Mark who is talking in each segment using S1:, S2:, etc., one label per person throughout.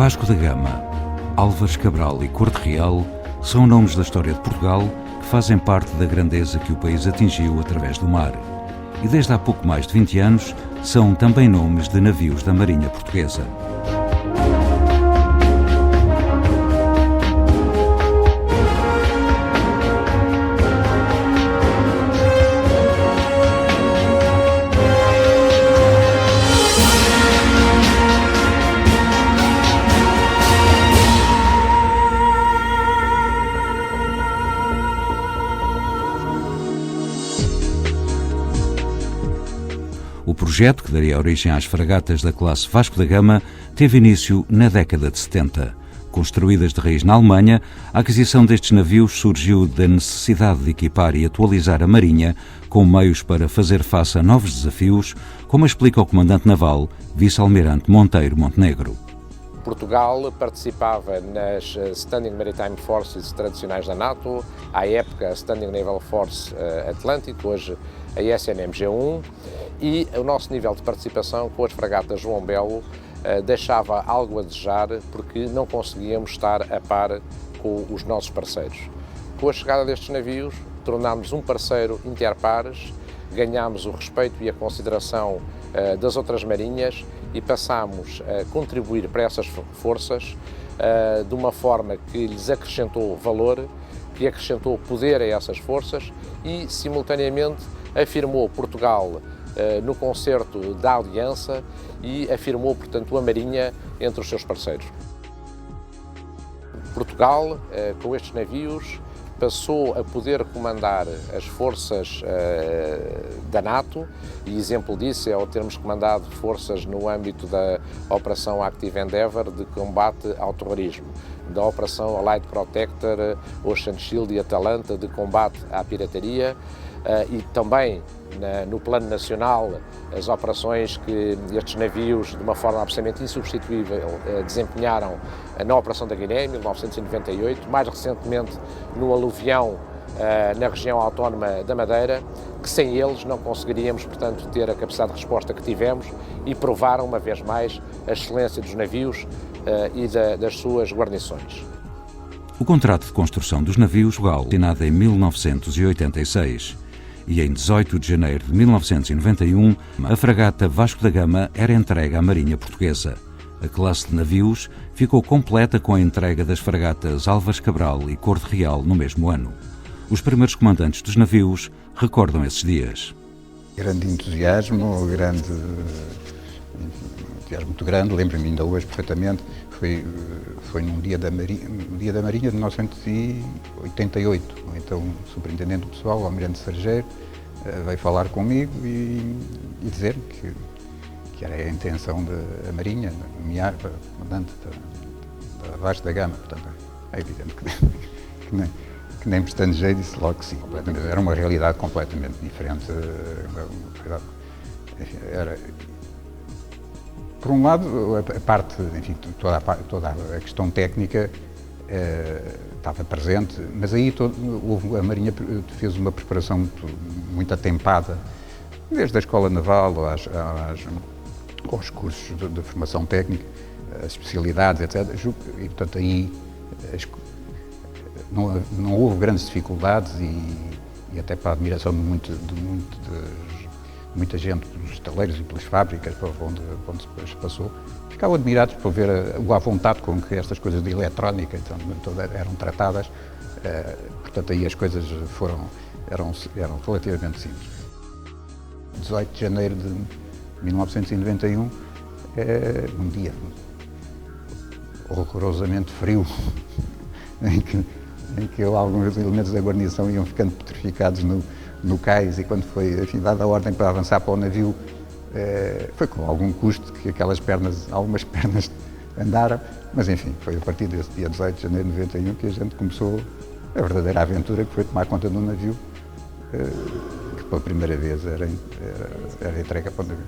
S1: Vasco da Gama, Álvares Cabral e Corte Real são nomes da história de Portugal que fazem parte da grandeza que o país atingiu através do mar. E desde há pouco mais de 20 anos são também nomes de navios da Marinha Portuguesa. O projeto, que daria origem às fragatas da classe Vasco da Gama, teve início na década de 70. Construídas de raiz na Alemanha, a aquisição destes navios surgiu da necessidade de equipar e atualizar a Marinha com meios para fazer face a novos desafios, como explica o comandante naval, vice-almirante Monteiro Montenegro.
S2: Portugal participava nas Standing Maritime Forces tradicionais da NATO, à época a Standing Naval Force Atlântico, hoje a SNMG-1, e o nosso nível de participação com as fragatas João Belo deixava algo a desejar porque não conseguíamos estar a par com os nossos parceiros. Com a chegada destes navios, tornámos um parceiro interpares, ganhámos o respeito e a consideração das outras marinhas e passámos a contribuir para essas forças de uma forma que lhes acrescentou valor, que acrescentou poder a essas forças e, simultaneamente, afirmou Portugal no concerto da Aliança e afirmou, portanto, a Marinha entre os seus parceiros. Portugal, com estes navios, passou a poder comandar as forças da NATO, e exemplo disso é ao termos comandado forças no âmbito da Operação Active Endeavour de combate ao terrorismo, da Operação Allied Protector, Ocean Shield e Atalanta de combate à pirataria, e também no plano nacional as operações que estes navios, de uma forma absolutamente insubstituível, desempenharam na Operação da Guiné, em 1998, mais recentemente no aluvião na região autónoma da Madeira, que sem eles não conseguiríamos, portanto, ter a capacidade de resposta que tivemos e provaram, uma vez mais, a excelência dos navios e das suas guarnições.
S1: O contrato de construção dos navios foi assinado em 1986 e em 18 de janeiro de 1991 a fragata Vasco da Gama era entregue à Marinha Portuguesa. A classe de navios ficou completa com a entrega das fragatas Álvares Cabral e Corte Real no mesmo ano. Os primeiros comandantes dos navios recordam esses dias.
S3: Grande entusiasmo muito grande, lembro-me ainda hoje perfeitamente, foi num dia da Marinha de 1988, então o superintendente pessoal, o almirante Sargeiro, veio falar comigo e dizer que era a intenção da Marinha nomear para comandante da Vasco da Gama, portanto é evidente que nem pestanejei, disse logo que sim. Era uma realidade completamente diferente. Por um lado, a parte, enfim, toda a questão técnica estava presente, mas aí a Marinha fez uma preparação muito atempada, desde a Escola Naval aos cursos de formação técnica, as especialidades, etc. E, portanto, aí não houve grandes dificuldades e até para a admiração de muita gente, dos estaleiros e pelas fábricas para onde se passou, ficavam admirados por ver a vontade com que estas coisas de eletrónica então, eram tratadas, portanto aí as coisas eram relativamente simples. 18 de janeiro de 1991, um dia horrorosamente frio, em que alguns elementos da guarnição iam ficando petrificados no cais, e quando foi, enfim, dada a ordem para avançar para o navio, foi com algum custo que algumas pernas andaram, mas enfim, foi a partir desse dia 18 de janeiro de 91 que a gente começou a verdadeira aventura, que foi tomar conta de um navio que pela primeira vez era entregue para o navio.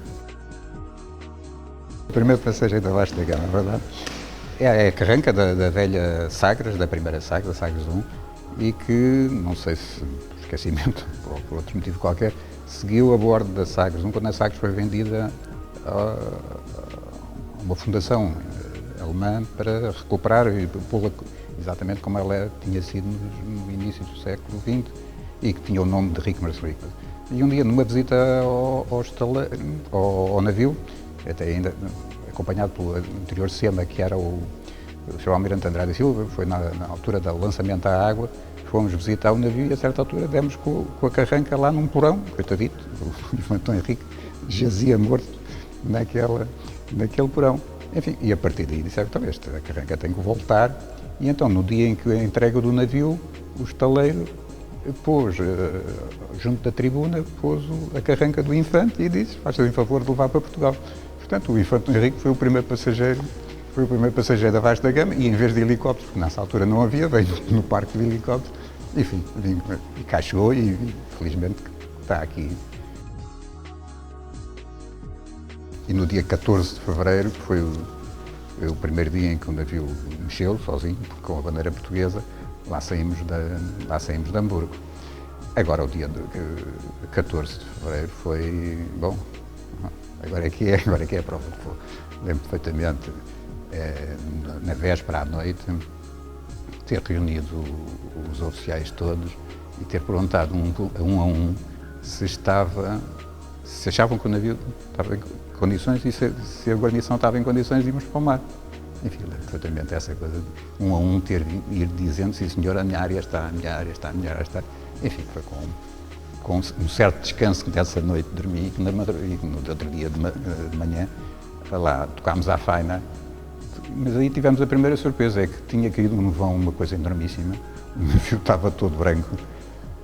S3: O primeiro passageiro da Vasco da Gama, é verdade, é a carranca da velha Sagres, da primeira Sagres, a Sagres 1, e que, não sei se por esquecimento ou por outro motivo qualquer, seguiu a bordo da Sagres 1 quando a Sagres foi vendida a uma fundação alemã para recuperar e pô-la exatamente como ela tinha sido no início do século XX e que tinha o nome de Rijksmuseum. E um dia, numa visita ao navio, até ainda acompanhado pelo anterior SEMA, que era o Sr. Almirante Andrade Silva, foi na altura do lançamento à água, fomos visitar o navio e a certa altura demos com a carranca lá num porão, coitadito, o Infantão Henrique jazia morto naquele porão. Enfim, e a partir daí disseram, então a carranca tem que voltar, e então no dia em que a entrega do navio, o estaleiro pôs, junto da tribuna, pôs a carranca do infante e disse, faz-te o favor de levar para Portugal. Portanto, o Infante Henrique foi o primeiro passageiro da Vasco da Gama e em vez de helicópteros, porque nessa altura não havia, veio no parque de helicópteros, enfim, e cá chegou e felizmente está aqui. E no dia 14 de fevereiro foi o primeiro dia em que o navio mexeu sozinho, com a bandeira portuguesa, lá saímos de Hamburgo. Agora o dia 14 de fevereiro foi, bom, agora é que é a prova de fogo. Lembro perfeitamente, na véspera à noite, ter reunido os oficiais todos e ter perguntado um a um se achavam que o navio estava em condições e se a guarnição estava em condições de irmos para o mar. Enfim, lembro perfeitamente essa coisa de um a um ir dizendo, sim senhor, a minha área está. Enfim, foi com um certo descanso que dessa noite dormi e no outro dia de manhã lá tocámos à faina. Mas aí tivemos a primeira surpresa, é que tinha caído um nevão, uma coisa enormíssima, o navio estava todo branco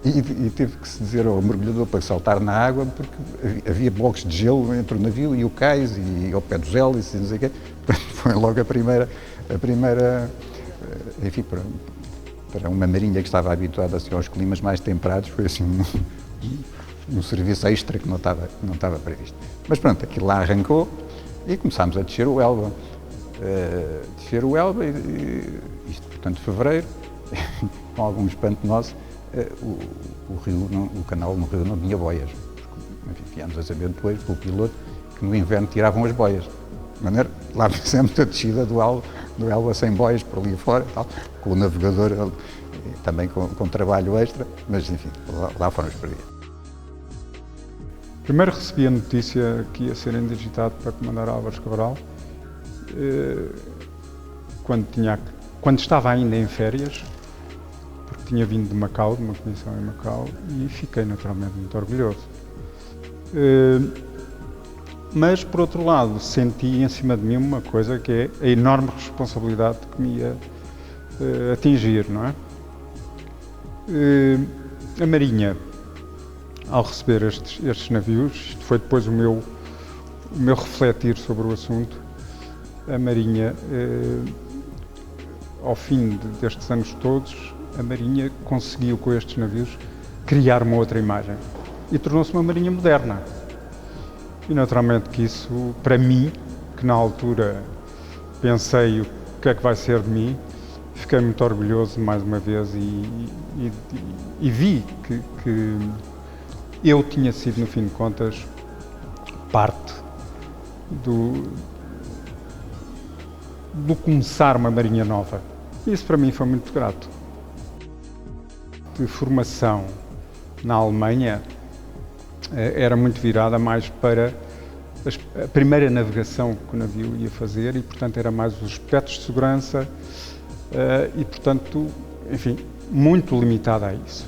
S3: e teve que se dizer ao mergulhador para saltar na água porque havia blocos de gelo entre o navio e o cais e ao pé dos hélices e não sei o quê. Foi logo a primeira, enfim, para uma marinha que estava habituada assim, aos climas mais temperados, foi assim um serviço extra que não estava previsto. Mas pronto, aquilo lá arrancou e começámos a descer o Elba. Isto, portanto, fevereiro, com algum espanto nosso, o canal no rio não tinha boias. Enfim, viemos a saber depois, pelo piloto, que no inverno tiravam as boias. De maneira, lá fizemos a descida do Elba sem boias, por ali fora, tal, com o navegador também com trabalho extra, mas enfim, lá fomos para dia.
S4: Primeiro recebi a notícia que ia ser indigitado para comandar Álvares Cabral, quando estava ainda em férias, porque tinha vindo de Macau, de uma comissão em Macau, e fiquei naturalmente muito orgulhoso. Mas, por outro lado, senti em cima de mim uma coisa que é a enorme responsabilidade que me ia atingir, não é? A Marinha, ao receber estes navios, isto foi depois o meu refletir sobre o assunto, a Marinha, ao fim destes anos todos, a Marinha conseguiu com estes navios criar uma outra imagem e tornou-se uma Marinha moderna. E naturalmente que isso, para mim, que na altura pensei o que é que vai ser de mim, fiquei muito orgulhoso mais uma vez e vi que eu tinha sido, no fim de contas, parte do começar uma Marinha nova. Isso para mim foi muito grato. De formação na Alemanha, era muito virada mais para a primeira navegação que o navio ia fazer e, portanto, era mais os aspectos de segurança e, portanto, enfim, muito limitada a isso.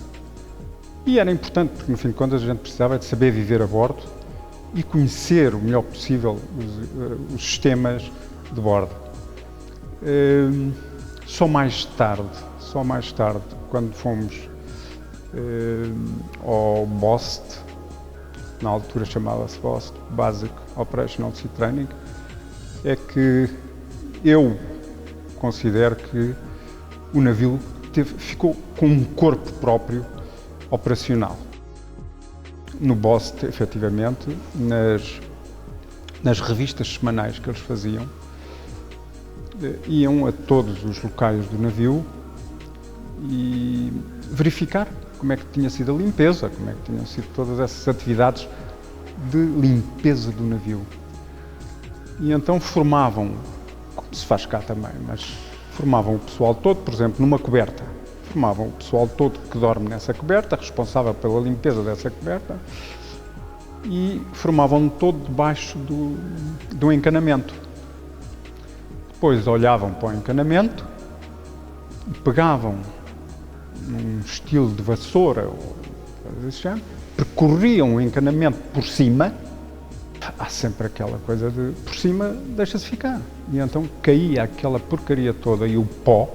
S4: E era importante porque, no fim de contas, a gente precisava de saber viver a bordo e conhecer o melhor possível os sistemas de bordo. Só mais tarde, quando fomos ao BOST, na altura chamava-se BOST, Basic Operational Sea Training, é que eu considero que o navio ficou com um corpo próprio operacional. No BOST, efetivamente, nas revistas semanais que eles faziam, iam a todos os locais do navio e verificar como é que tinha sido a limpeza, como é que tinham sido todas essas atividades de limpeza do navio. E então formavam como se faz cá também, mas formavam o pessoal todo, por exemplo, numa coberta. Formavam o pessoal todo que dorme nessa coberta, responsável pela limpeza dessa coberta, e formavam todo debaixo do encanamento. Depois olhavam para o encanamento, pegavam num estilo de vassoura, percorriam o encanamento por cima. Há sempre aquela coisa de por cima deixa-se ficar. E então caía aquela porcaria toda e o pó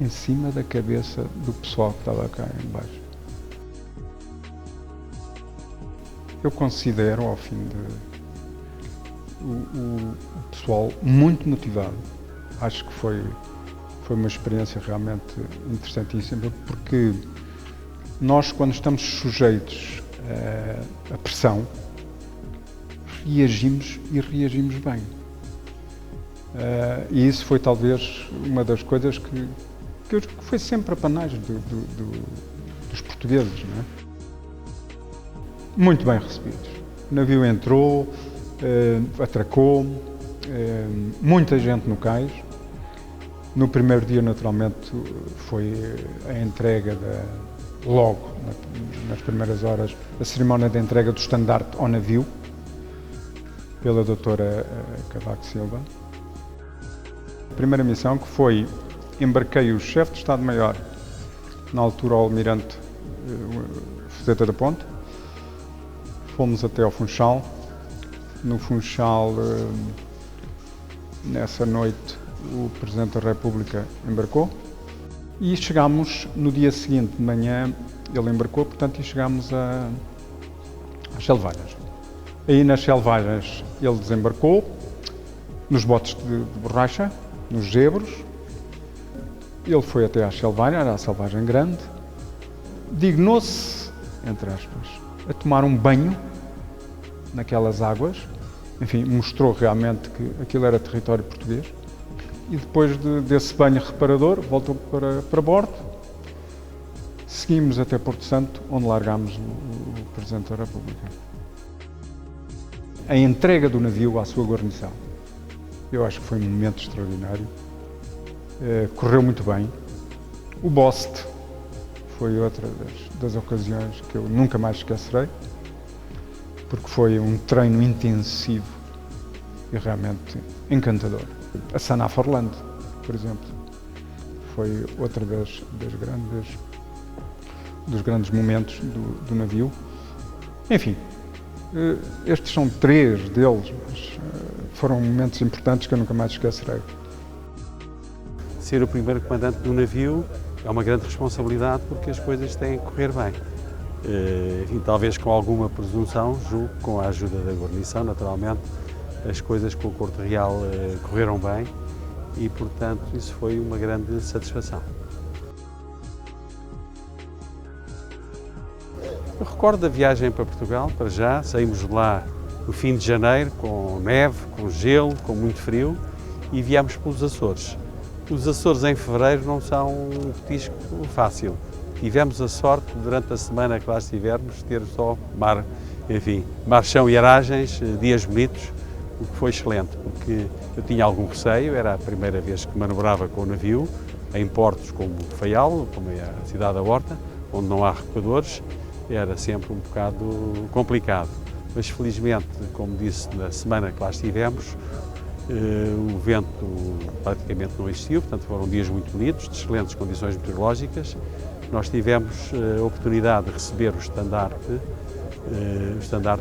S4: em cima da cabeça do pessoal que estava cá em baixo. Eu considero, ao fim o pessoal muito motivado. Acho que foi uma experiência realmente interessantíssima, porque nós, quando estamos sujeitos a pressão, reagimos e reagimos bem. E isso foi talvez uma das coisas que foi sempre a panagem dos portugueses, não é? Muito bem recebidos. O navio entrou, atracou, muita gente no cais. No primeiro dia, naturalmente, foi a entrega logo, nas primeiras horas, a cerimónia de entrega do estandarte ao navio, pela doutora Cavaco Silva. A primeira missão que foi, embarquei o chefe de Estado-Maior, na altura o almirante Fuzeta da Ponte, fomos até ao Funchal. No Funchal, nessa noite, o Presidente da República embarcou e chegámos no dia seguinte de manhã, ele embarcou, portanto, e chegámos às Selvagens. Aí nas Selvagens ele desembarcou, nos botes de borracha, nos Gebros. Ele foi até às Selvagens, à Selvagem Grande, dignou-se, entre aspas, a tomar um banho naquelas águas. Enfim, mostrou realmente que aquilo era território português. E depois desse banho reparador, voltou para bordo. Seguimos até Porto Santo, onde largámos o Presidente da República. A entrega do navio à sua guarnição. Eu acho que foi um momento extraordinário. Correu muito bem. O BOST foi outra das ocasiões que eu nunca mais esquecerei, porque foi um treino intensivo e realmente encantador. A Sanaforland, por exemplo, foi outra dos grandes momentos do navio. Enfim, estes são 3 deles, mas foram momentos importantes que eu nunca mais esquecerei.
S5: Ser o primeiro comandante do navio é uma grande responsabilidade, porque as coisas têm que correr bem. Enfim, talvez com alguma presunção, julgo, com a ajuda da guarnição, naturalmente, as coisas com o Corte Real correram bem e, portanto, isso foi uma grande satisfação. Eu recordo da viagem para Portugal, para já, saímos de lá no fim de janeiro, com neve, com gelo, com muito frio, e viemos pelos Açores. Os Açores em fevereiro não são um petisco fácil. Tivemos a sorte, durante a semana que lá estivermos, ter só mar, enfim, mar, chão e aragens, dias bonitos, o que foi excelente, porque eu tinha algum receio, era a primeira vez que manobrava com o navio, em portos como Faial, como é a cidade da Horta, onde não há recupadores, era sempre um bocado complicado. Mas felizmente, como disse, na semana que lá estivemos, o vento praticamente não existiu, portanto foram dias muito bonitos, de excelentes condições meteorológicas. Nós tivemos a oportunidade de receber o estandarte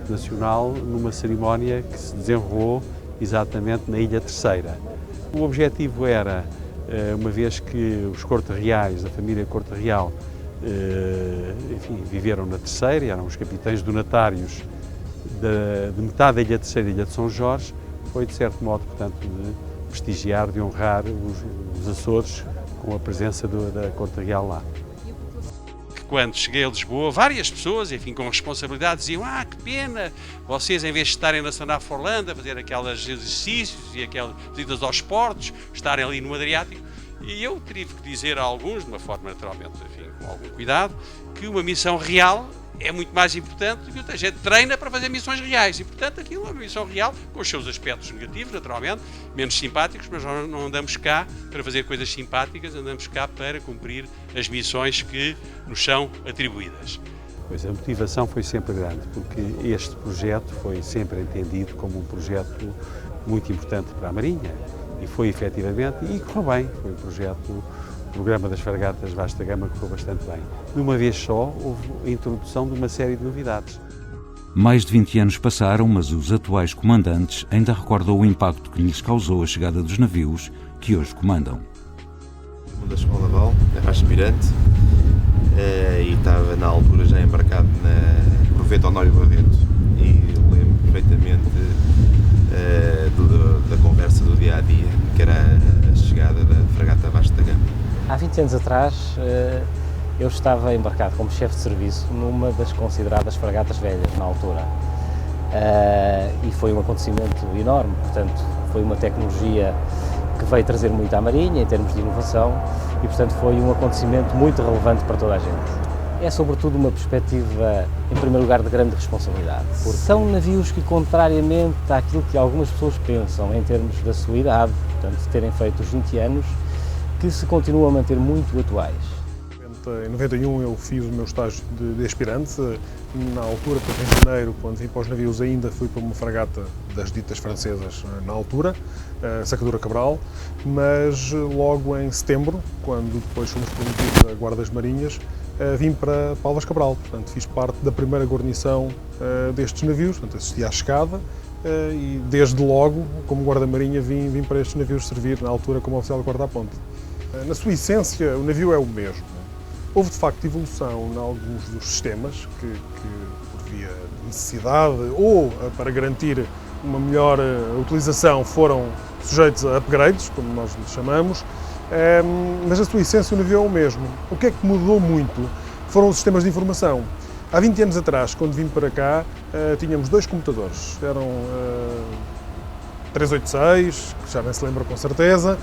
S5: nacional numa cerimónia que se desenrolou exatamente na Ilha Terceira. O objetivo era, uma vez que os Corte Reais, a família Corte Real, enfim, viveram na Terceira, eram os capitães donatários de metade da Ilha Terceira e da Ilha de São Jorge, foi de certo modo, portanto, de prestigiar, de honrar os Açores com a presença da Corte Real lá. Quando cheguei a Lisboa, várias pessoas, enfim, com responsabilidade, diziam: que pena, vocês, em vez de estarem na Sanaforland a fazer aqueles exercícios e aquelas visitas aos portos, estarem ali no Adriático. E eu tive que dizer a alguns, de uma forma naturalmente, enfim, com algum cuidado, que uma missão real é muito mais importante do que a gente treina para fazer missões reais. E, portanto, aquilo é uma missão real, com os seus aspectos negativos, naturalmente, menos simpáticos, mas nós não andamos cá para fazer coisas simpáticas, andamos cá para cumprir as missões que nos são atribuídas.
S6: Pois a motivação foi sempre grande, porque este projeto foi sempre entendido como um projeto muito importante para a Marinha, e foi efetivamente, e correu bem, foi um projeto. O programa das fragatas Vasta Gama correu bastante bem. De uma vez só, houve a introdução de uma série de novidades.
S1: Mais de 20 anos passaram, mas os atuais comandantes ainda recordam o impacto que lhes causou a chegada dos navios que hoje comandam.
S7: Da Escola Naval, na Rasca Mirante, e estava na altura já embarcado na Proveta Honório Barreto. E lembro perfeitamente da conversa do dia a dia, que era a chegada da fragata Vasta Gama.
S8: Há 20 anos atrás, eu estava embarcado como chefe de serviço numa das consideradas fragatas velhas na altura. E foi um acontecimento enorme, portanto, foi uma tecnologia que veio trazer muito à Marinha em termos de inovação e, portanto, foi um acontecimento muito relevante para toda a gente. É, sobretudo, uma perspectiva, em primeiro lugar, de grande responsabilidade, porque são navios que, contrariamente àquilo que algumas pessoas pensam em termos da sua idade, portanto, de terem feito os 20 anos, que se continuam a manter muito atuais.
S9: Em 91 eu fiz o meu estágio de aspirante. Na altura, em janeiro, quando vim para os navios, ainda fui para uma fragata das ditas francesas na altura, a Sacadura Cabral, mas logo em setembro, quando depois fomos prometidos a Guardas Marinhas, vim para Palvas Cabral. Portanto, fiz parte da primeira guarnição destes navios, portanto, assisti à chegada e desde logo, como guarda-marinha, vim para estes navios servir na altura como oficial de guarda-ponte. Na sua essência, o navio é o mesmo. Houve, de facto, evolução em alguns dos sistemas que por via de necessidade ou para garantir uma melhor utilização, foram sujeitos a upgrades, como nós lhe chamamos, mas na sua essência o navio é o mesmo. O que é que mudou muito foram os sistemas de informação. Há 20 anos atrás, quando vim para cá, tínhamos 2 computadores. Eram 386, que já nem se lembra com certeza,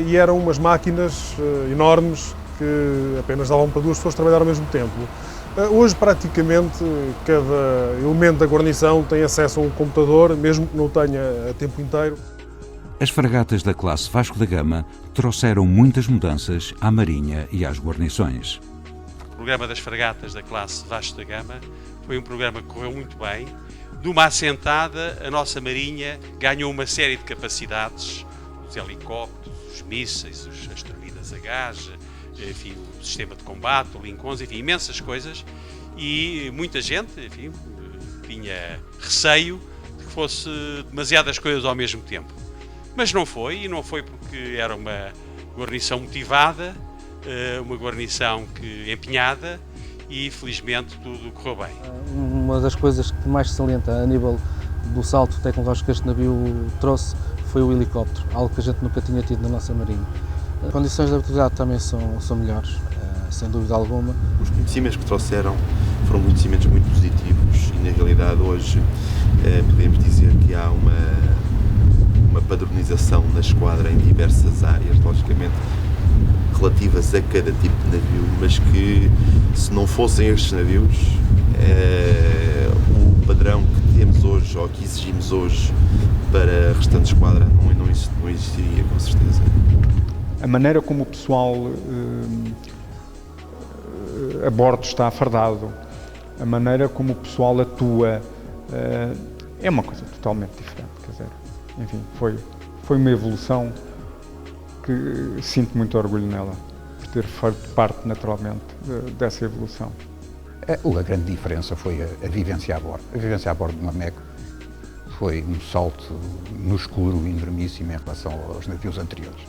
S9: e eram umas máquinas enormes que apenas davam para 2 pessoas trabalhar ao mesmo tempo. Hoje, praticamente, cada elemento da guarnição tem acesso a um computador, mesmo que não o tenha a tempo inteiro.
S1: As fragatas da classe Vasco da Gama trouxeram muitas mudanças à Marinha e às guarnições.
S5: O programa das fragatas da classe Vasco da Gama foi um programa que correu muito bem. De uma assentada, a nossa Marinha ganhou uma série de capacidades, os helicópteros, os mísseis, as turbinas a gás, enfim, o sistema de combate, o Lincoln, enfim, imensas coisas, e muita gente, enfim, tinha receio de que fosse demasiadas coisas ao mesmo tempo. Mas não foi, e não foi porque era uma guarnição motivada, uma guarnição empenhada, e felizmente tudo correu bem.
S10: Uma das coisas que mais se salienta a nível do salto tecnológico que este navio trouxe foi o helicóptero, algo que a gente nunca tinha tido na nossa marinha. As condições de atividade também são melhores, sem dúvida alguma.
S7: Os conhecimentos que trouxeram foram conhecimentos muito positivos e, na realidade, hoje podemos dizer que há uma padronização na esquadra em diversas áreas, logicamente relativas a cada tipo de navio, mas que, se não fossem estes navios, o padrão que temos hoje ou que exigimos hoje para a restante esquadra não existiria, com certeza.
S4: A maneira como o pessoal a bordo está afardado, a maneira como o pessoal atua, é uma coisa totalmente diferente. Quer dizer, enfim, foi uma evolução que sinto muito orgulho nela, por ter feito parte naturalmente dessa evolução.
S3: A grande diferença foi a vivência a bordo. A vivência a bordo de uma MEC foi um salto no escuro enormíssimo em relação aos navios anteriores.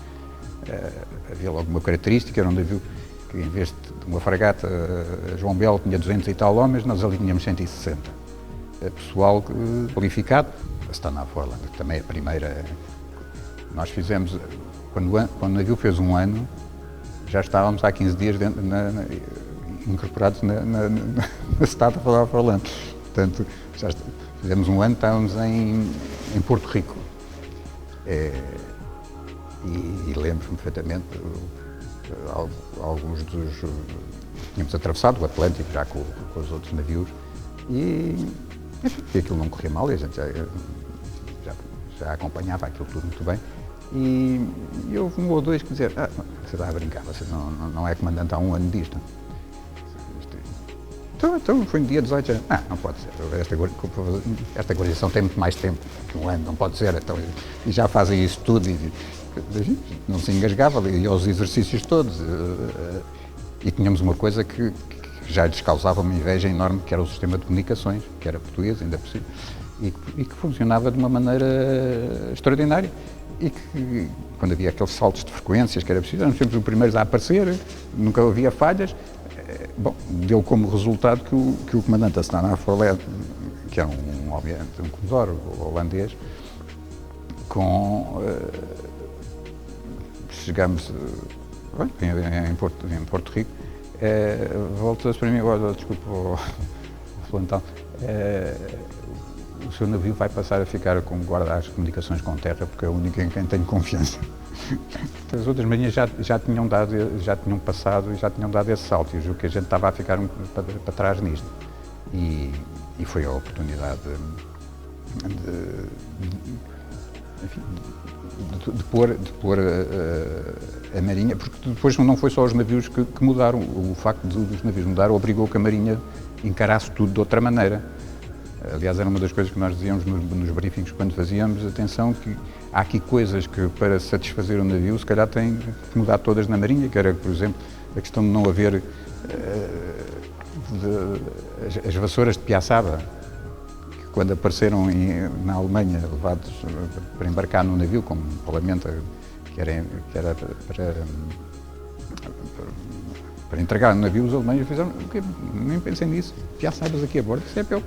S3: Havia logo uma característica, era um navio que, em vez de uma fragata, João Belo tinha 200 e tal homens, nós ali tínhamos 160. Pessoal qualificado, a Stana Forland, também a primeira. Nós fizemos, quando o navio fez um ano, já estávamos há 15 dias incorporados na Stana Forland. Portanto, já fizemos um ano, estávamos em Porto Rico. E lembro-me perfeitamente alguns tínhamos atravessado o Atlântico já com os outros navios e aquilo não corria mal e a gente já acompanhava aquilo tudo muito bem. E houve um ou dois que diziam, você está a brincar, você não é comandante há um ano disto. Então foi no dia 18, não pode ser, esta guarnição tem muito mais tempo que um ano, não pode ser, então, e já fazem isso tudo, e não se engasgava, e aos exercícios todos, e tínhamos uma coisa que já lhes causava uma inveja enorme, que era o sistema de comunicações, que era português, ainda por cima, e que funcionava de uma maneira extraordinária, e que quando havia aqueles saltos de frequências que era preciso, éramos sempre os primeiros a aparecer, nunca havia falhas. Bom, deu como resultado que o comandante Assenaar Forlet, que era obviamente um comodoro holandês, chegamos em Porto Rico, voltou-se para mim, agora desculpe o plantão, o seu navio vai passar a ficar como guarda às comunicações com terra, porque é o único em quem tenho confiança. As outras marinhas já tinham passado e já tinham dado esse salto, e eu julgo que a gente estava a ficar para trás nisto. E foi a oportunidade de pôr a Marinha, porque depois não foi só os navios que mudaram, o facto dos navios mudar obrigou que a Marinha encarasse tudo de outra maneira. Aliás, era uma das coisas que nós dizíamos nos briefings quando fazíamos, atenção que há aqui coisas que para satisfazer o navio se calhar têm que mudar todas na Marinha, que era, por exemplo, a questão de não haver as vassouras de piaçaba, que quando apareceram na Alemanha levados para embarcar no navio, como um parlamento que era para entregar no navio, os alemães fizeram, nem pensem nisso, piaçabas aqui a bordo, isso é pior.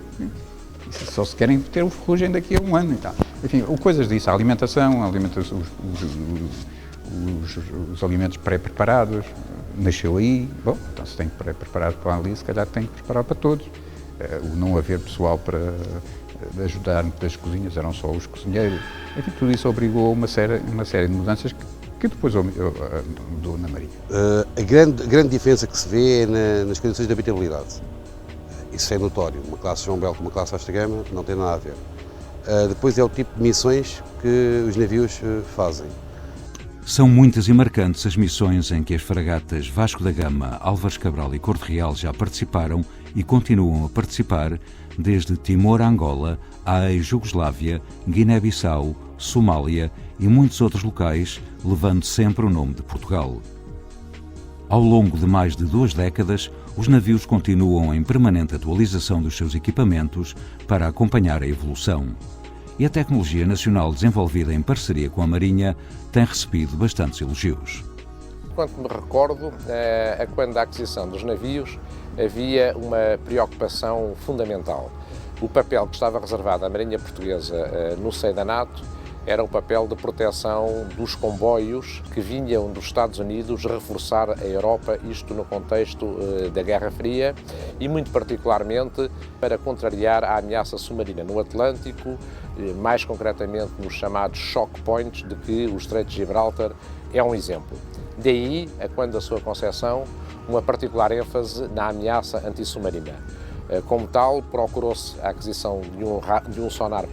S3: Só se querem ter o ferrugem daqui a um ano e tal. Enfim, coisas disso, a alimentação os alimentos pré-preparados, nasceu aí, bom, então se tem que pré-preparar para ali, se calhar tem que preparar para todos. O não haver pessoal para ajudar das cozinhas, eram só os cozinheiros. Enfim, tudo isso obrigou a uma série de mudanças que depois mudou na Marinha.
S11: A grande diferença que se vê é nas condições de habitabilidade. Isso é notório. Uma classe João Belo com uma classe Vasta Gama não tem nada a ver. Depois é o tipo de missões que os navios fazem.
S1: São muitas e marcantes as missões em que as fragatas Vasco da Gama, Álvares Cabral e Corte Real já participaram e continuam a participar, desde Timor, Angola, à ex-Jugoslávia, Guiné-Bissau, Somália e muitos outros locais, levando sempre o nome de Portugal. Ao longo de mais de 2 décadas, os navios continuam em permanente atualização dos seus equipamentos para acompanhar a evolução. E a tecnologia nacional desenvolvida em parceria com a Marinha tem recebido bastantes elogios.
S2: Quanto me recordo, quando da aquisição dos navios, havia uma preocupação fundamental. O papel que estava reservado à Marinha Portuguesa no seio da NATO era o papel de proteção dos comboios que vinham dos Estados Unidos reforçar a Europa, isto no contexto da Guerra Fria e muito particularmente para contrariar a ameaça submarina no Atlântico, mais concretamente nos chamados shock points, de que o Estreito de Gibraltar é um exemplo. Daí, quando da sua concepção, uma particular ênfase na ameaça antissubmarina. Como tal, procurou-se a aquisição de um sonar,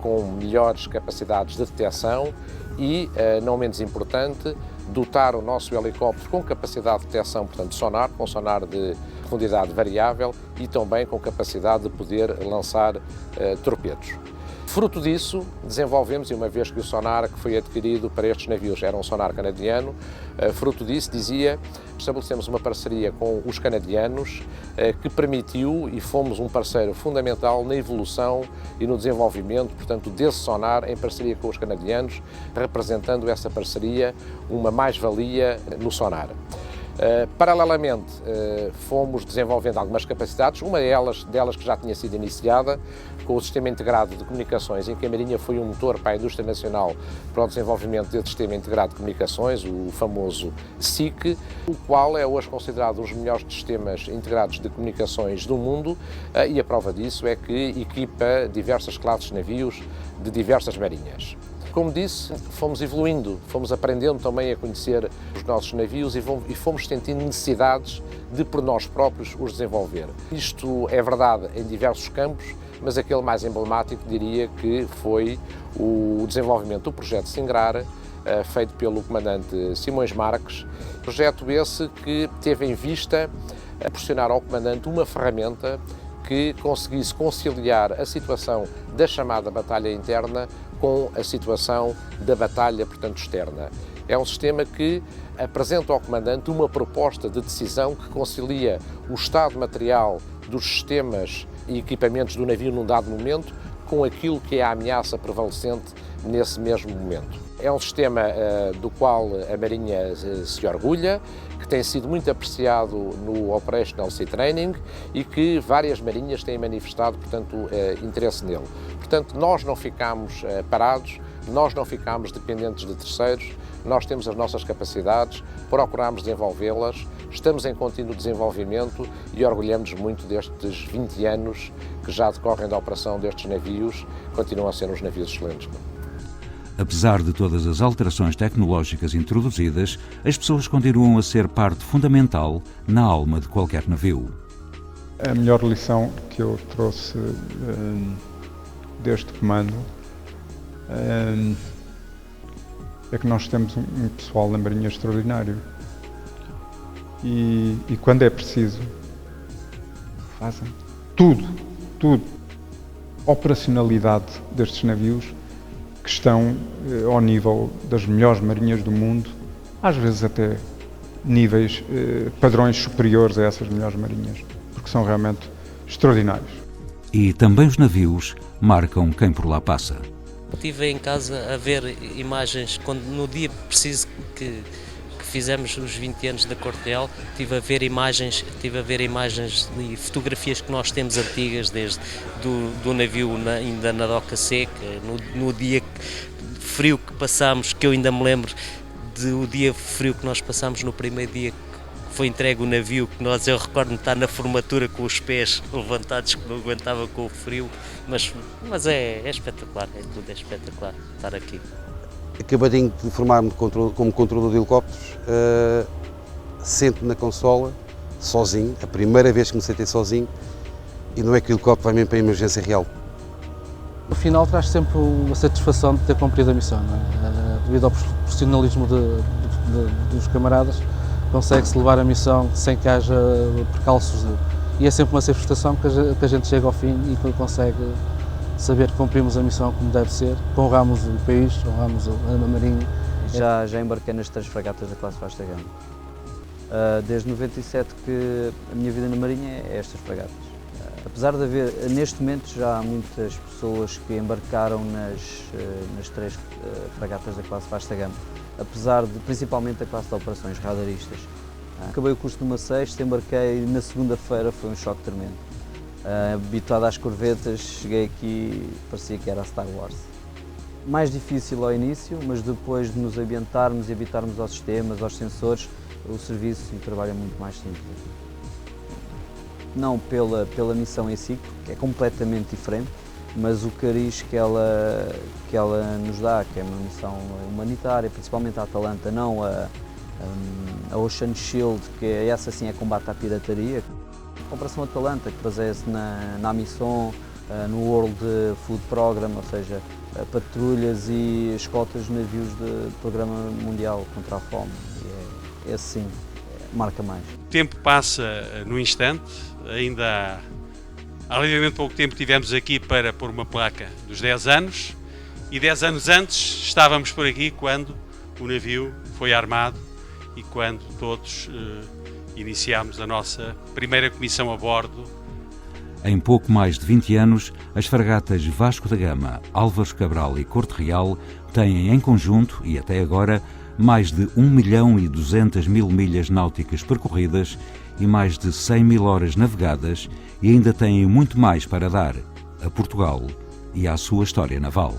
S2: com melhores capacidades de detecção e, não menos importante, dotar o nosso helicóptero com capacidade de detecção, portanto, sonar, com sonar de profundidade variável e também com capacidade de poder lançar torpedos. Fruto disso, desenvolvemos, e uma vez que o sonar que foi adquirido para estes navios era um sonar canadiano, fruto disso, estabelecemos uma parceria com os canadianos que permitiu, e fomos um parceiro fundamental na evolução e no desenvolvimento, portanto, desse sonar em parceria com os canadianos, representando essa parceria uma mais-valia no sonar. Paralelamente, fomos desenvolvendo algumas capacidades, uma delas que já tinha sido iniciada, com o Sistema Integrado de Comunicações, em que a Marinha foi um motor para a indústria nacional para o desenvolvimento desse Sistema Integrado de Comunicações, o famoso SIC, o qual é hoje considerado um dos melhores sistemas integrados de comunicações do mundo, e a prova disso é que equipa diversas classes de navios de diversas marinhas. Como disse, fomos evoluindo, fomos aprendendo também a conhecer os nossos navios e fomos sentindo necessidades de por nós próprios os desenvolver. Isto é verdade em diversos campos, mas aquele mais emblemático diria que foi o desenvolvimento do projeto Singrar, feito pelo comandante Simões Marques. Projeto esse que teve em vista proporcionar ao comandante uma ferramenta que conseguisse conciliar a situação da chamada batalha interna com a situação da batalha, portanto, externa. É um sistema que apresenta ao comandante uma proposta de decisão que concilia o estado material dos sistemas e equipamentos do navio num dado momento com aquilo que é a ameaça prevalecente nesse mesmo momento. É um sistema do qual a Marinha se orgulha, que tem sido muito apreciado no Operational Sea Training e que várias marinhas têm manifestado, portanto, interesse nele. Portanto, nós não ficamos parados, nós não ficamos dependentes de terceiros, nós temos as nossas capacidades, procuramos desenvolvê-las, estamos em contínuo desenvolvimento e orgulhamos muito destes 20 anos que já decorrem da operação destes navios, continuam a ser uns navios excelentes.
S1: Apesar de todas as alterações tecnológicas introduzidas, as pessoas continuam a ser parte fundamental na alma de qualquer navio.
S4: A melhor lição que eu trouxe deste comando é que nós temos um pessoal na Marinha extraordinário e quando é preciso fazem tudo. A operacionalidade destes navios que estão ao nível das melhores marinhas do mundo, às vezes até níveis, padrões superiores a essas melhores marinhas, porque são realmente extraordinários.
S1: E também os navios marcam quem por lá passa.
S12: Estive em casa a ver imagens, quando no dia preciso que fizemos os 20 anos da Corte Real, estive a ver imagens e fotografias que nós temos antigas, desde do navio ainda na doca seca, no dia frio que passámos, que eu ainda me lembro do dia frio que nós passámos no primeiro dia que foi entregue o navio, que eu recordo-me estar na formatura com os pés levantados, que não aguentava com o frio, mas é espetacular, tudo é espetacular estar aqui.
S11: Acabadinho de formar-me como controlador de helicópteros, sento na consola, sozinho, a primeira vez que me sentei sozinho, e não é que o helicóptero vai mesmo para a emergência real.
S10: No final traz sempre a satisfação de ter cumprido a missão, não é? Devido ao profissionalismo dos camaradas, consegue-se levar a missão sem que haja percalços, e é sempre uma satisfação que a gente chega ao fim e consegue saber que cumprimos a missão como deve ser, que honramos o país, honramos a Marinha.
S13: Já embarquei nas 3 fragatas da classe Vasta Gama. Desde 97 que a minha vida na Marinha é estas fragatas. Apesar de haver, neste momento, já há muitas pessoas que embarcaram nas 3 fragatas da classe Vasta Gama, apesar de, principalmente, da classe de operações radaristas. Acabei o curso numa sexta, embarquei na segunda-feira, foi um choque tremendo. Habituado às corvetas, cheguei aqui, parecia que era a Star Wars. Mais difícil ao início, mas depois de nos ambientarmos e habitarmos aos sistemas, aos sensores, o serviço e o trabalho é muito mais simples. Não pela missão em si, que é completamente diferente, mas o cariz que ela nos dá, que é uma missão humanitária, principalmente a Atalanta, não a Ocean Shield, que essa sim é combate à pirataria. A Operação Atalanta, que baseia-se na missão, no World Food Program, ou seja, patrulhas e escoltas de navios do Programa Mundial contra a Fome. Esse sim, marca mais.
S5: O tempo passa no instante, ainda há relativamente pouco tempo estivemos aqui para pôr uma placa dos 10 anos e 10 anos antes estávamos por aqui quando o navio foi armado e quando todos iniciámos a nossa primeira comissão a bordo.
S1: Em pouco mais de 20 anos, as fragatas Vasco da Gama, Álvares Cabral e Corte Real têm em conjunto, e até agora, mais de 1.200.000 milhas náuticas percorridas e mais de 100.000 horas navegadas, e ainda têm muito mais para dar a Portugal e à sua história naval.